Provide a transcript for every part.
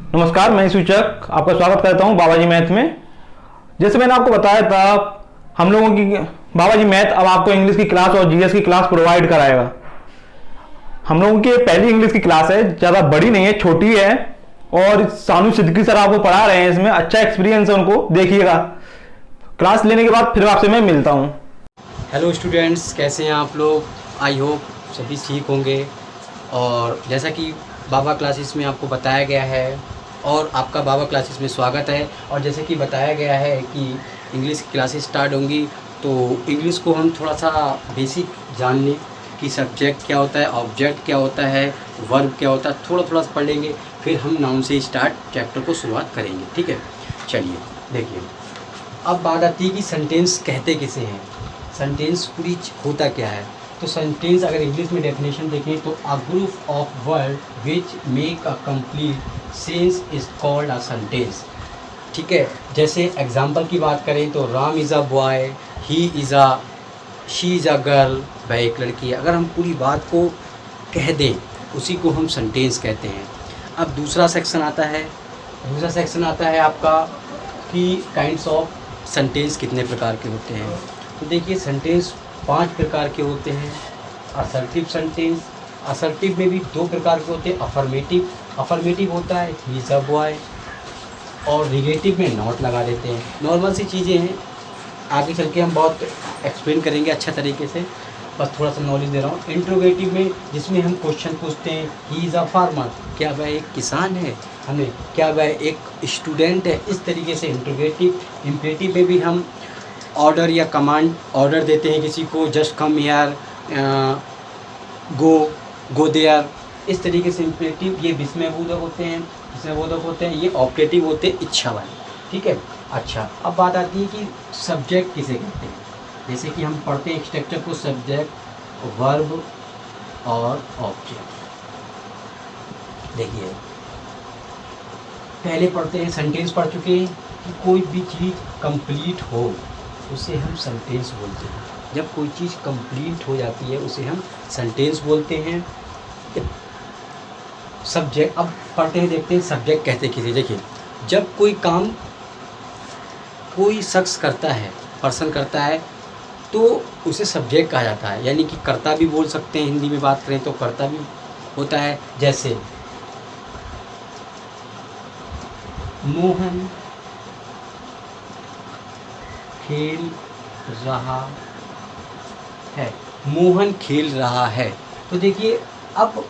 नमस्कार, मैं सूचक आपका स्वागत करता हूं बाबाजी मैथ में। जैसे मैंने आपको बताया था, हम लोगों की बाबाजी मैथ अब आपको इंग्लिश की क्लास और जीएस की क्लास प्रोवाइड कराएगा। हम लोगों की पहली इंग्लिश की क्लास है, ज़्यादा बड़ी नहीं है, छोटी है, और सानू सिद्दीकी सर आपको पढ़ा रहे हैं। इसमें अच्छा एक्सपीरियंस है, उनको देखिएगा। क्लास लेने के बाद फिर आपसे मैं मिलता हूँ। हेलो स्टूडेंट्स, कैसे हैं आप लोग? आई होप सभी ठीक होंगे। और जैसा कि बाबा क्लासेस में आपको बताया गया है और आपका बाबा क्लासेस में स्वागत है। और जैसे कि बताया गया है कि इंग्लिश की क्लासेस स्टार्ट होंगी, तो इंग्लिश को हम थोड़ा सा बेसिक जान लें कि सब्जेक्ट क्या होता है, ऑब्जेक्ट क्या होता है, वर्ब क्या होता है, थोड़ा थोड़ा सा पढ़ लेंगे। फिर हम नाउन से स्टार्ट चैप्टर को शुरुआत करेंगे। ठीक है, चलिए देखिए। अब बात आती है कि सेंटेंस कहते किसे हैं, सेंटेंस पूरी होता क्या है। तो सेंटेंस अगर इंग्लिश में डेफिनेशन देखें तो a group of word which make a complete sense is called a sentence. ठीक है, जैसे एग्जांपल की बात करें तो Ram is a boy, he is a, she is a girl, वह एक लड़की है। अगर हम पूरी बात को कह दें, उसी को हम सेंटेंस कहते हैं। अब दूसरा सेक्शन आता है आपका कि काइंड्स ऑफ सेंटेंस कितने प्रकार के होते हैं। तो देखिए, सेंटेंस 5 प्रकार के होते हैं। असर्टिव सेंटेंस, असर्टिव में भी 2 प्रकार के होते हैं। अफर्मेटिव होता है ही इज़ अ बॉय, और निगेटिव में नॉट लगा देते हैं। नॉर्मल सी चीज़ें हैं, आगे चल के हम बहुत एक्सप्लेन करेंगे अच्छा तरीके से, बस थोड़ा सा नॉलेज दे रहा हूँ। इंट्रोगेटिव में जिसमें हम क्वेश्चन पूछते हैं, ही इज़ अ फार्मर, क्या वह एक किसान है, हमें क्या वह एक स्टूडेंट है, इस तरीके से इंट्रोगेटिव। इम्पेरेटिव में भी हम ऑर्डर या कमांड ऑर्डर देते हैं किसी को, just come here, go there, इस तरीके से इम्पेरेटिव। ये विस्मयबोधक होते हैं, ये ऑपरेटिव होते हैं, इच्छा वाले। ठीक है, अच्छा, अब बात आती है कि सब्जेक्ट किसे कहते हैं। जैसे कि हम पढ़ते हैं स्ट्रक्चर को, सब्जेक्ट, वर्ब और ऑब्जेक्ट। देखिए, पहले पढ़ते हैं, सेंटेंस पढ़ चुके हैं कि कोई भी चीज़ कंप्लीट हो उसे हम सेंटेंस बोलते हैं। जब कोई चीज़ कंप्लीट हो जाती है उसे हम सेंटेंस बोलते हैं। सब्जेक्ट, अब पढ़ते हैं, देखते हैं सब्जेक्ट कहते किसे। देखिए, जब कोई काम कोई शख्स करता है, पर्सन करता है, तो उसे सब्जेक्ट कहा जाता है। यानी कि कर्ता भी बोल सकते हैं, हिंदी में बात करें तो कर्ता भी होता है। जैसे मोहन खेल रहा है, मोहन खेल रहा है। तो देखिए, अब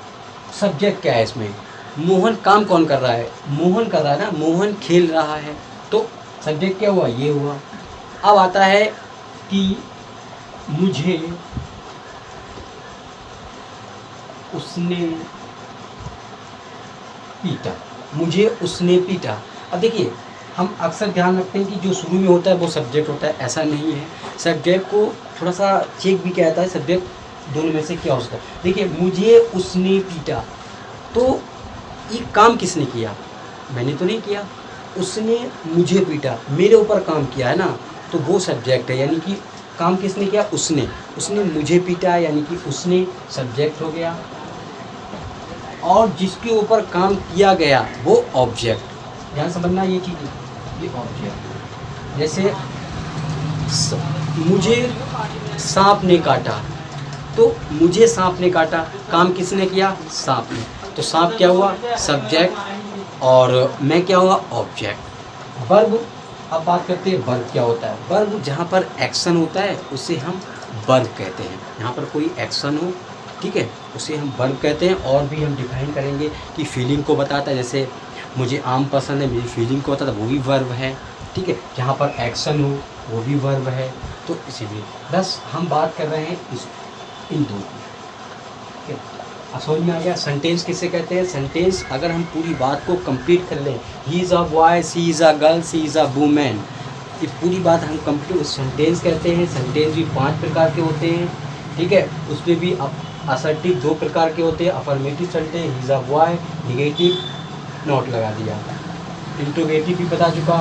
सब्जेक्ट क्या है इसमें, मोहन काम कौन कर रहा है, मोहन कर रहा है ना, मोहन खेल रहा है, तो सब्जेक्ट क्या हुआ, ये हुआ। अब आता है कि मुझे उसने पीटा, मुझे उसने पीटा। अब देखिए, हम अक्सर ध्यान रखते हैं कि जो शुरू में होता है वो सब्जेक्ट होता है, ऐसा नहीं है। सब्जेक्ट को थोड़ा सा चेक भी किया जाता है, सब्जेक्ट दोनों में से क्या हो सकता है। देखिए, मुझे उसने पीटा, तो ये काम किसने किया, मैंने तो नहीं किया, उसने मुझे पीटा, मेरे ऊपर काम किया है ना, तो वो सब्जेक्ट है। यानी कि काम किसने किया, उसने मुझे पीटा, यानी कि उसने सब्जेक्ट हो गया। और जिसके ऊपर काम किया गया वो ऑब्जेक्ट। ध्यान समझना ये चीज़, ये ऑब्जेक्ट। जैसे मुझे सांप ने काटा, तो मुझे सांप ने काटा, काम किसने किया, सांप ने, तो सांप क्या हुआ, सब्जेक्ट, और मैं क्या हुआ, ऑब्जेक्ट। वर्ब, अब बात करते हैं वर्ब क्या होता है। वर्ब जहाँ पर एक्शन होता है उसे हम वर्ब कहते हैं। यहाँ पर कोई एक्शन हो, ठीक है, उसे हम वर्ब कहते हैं। और भी हम डिफाइन करेंगे कि फीलिंग को बताता है, जैसे मुझे आम पसंद है, मेरी फीलिंग को बताता है, वो भी वर्ब है। ठीक है, जहाँ पर एक्शन हो वो भी वर्ब है। तो इसीलिए बस हम बात कर रहे हैं इन दो की। ठीक है, अब समझ में आ गया सेंटेंस किसे कहते हैं। सेंटेंस अगर हम पूरी बात को कंप्लीट कर लें, he is a boy, she is a girl, she is a women, ये पूरी बात हम कंप्लीट सेंटेंस कहते हैं। सेंटेंस भी 5 प्रकार के होते हैं। ठीक है, उसमें भी असर्टिव 2 प्रकार के होते हैं। Affirmative sentence, he is a boy, negative not लगा दिया। इंट्रोगेटिव भी बता चुका,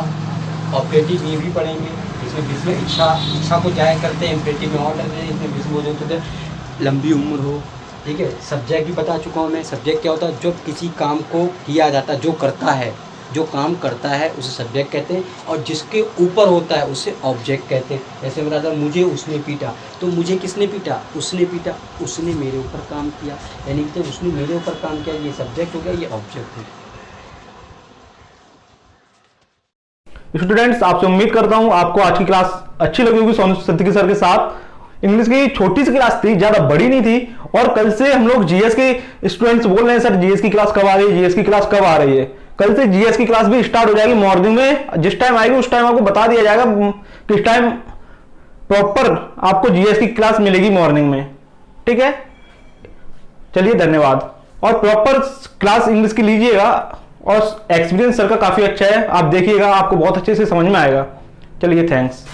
ऑपरेटिव ये भी पढ़ेंगे, जिसमें इच्छा को जाहिर करते हैं, इम्पेरेटिव में ऑर्डर दें, इसमें विस्म हो जाते लंबी उम्र हो। ठीक है, सब्जेक्ट भी बता चुका हूँ मैं। सब्जेक्ट क्या होता है, जो किसी काम को किया जाता है, जो करता है, जो काम करता है उसे सब्जेक्ट कहते हैं, और जिसके ऊपर होता है उसे ऑब्जेक्ट कहते हैं। जैसे मेरा था मुझे उसने पीटा, तो मुझे किसने पीटा? उसने पीटा, उसने मेरे ऊपर काम किया, यानी कि जब उसने मेरे ऊपर काम किया, ये सब्जेक्ट हो गया, ये ऑब्जेक्ट हो गया। स्टूडेंट्स, आपसे उम्मीद करता हूं आपको आज की क्लास अच्छी लगी होगी सोनू सिद्दीकी सर के साथ। इंग्लिश की छोटी सी क्लास थी, ज्यादा बड़ी नहीं थी, और कल से हम लोग जीएस के स्टूडेंट्स बोल रहे हैं सर जीएस की क्लास कब आ रही है, जीएस की क्लास कब आ रही है। कल से जीएस की क्लास भी स्टार्ट हो जाएगी मॉर्निंग में। जिस टाइम आएगी उस टाइम आपको बता दिया जाएगा किस टाइम प्रॉपर आपको जीएस की क्लास मिलेगी मॉर्निंग में, ठीक है। चलिए, धन्यवाद। और प्रॉपर क्लास इंग्लिश की लीजिएगा, और एक्सपीरियंस सर का काफी अच्छा है, आप देखिएगा, आपको बहुत अच्छे से समझ में आएगा। चलिए, थैंक्स।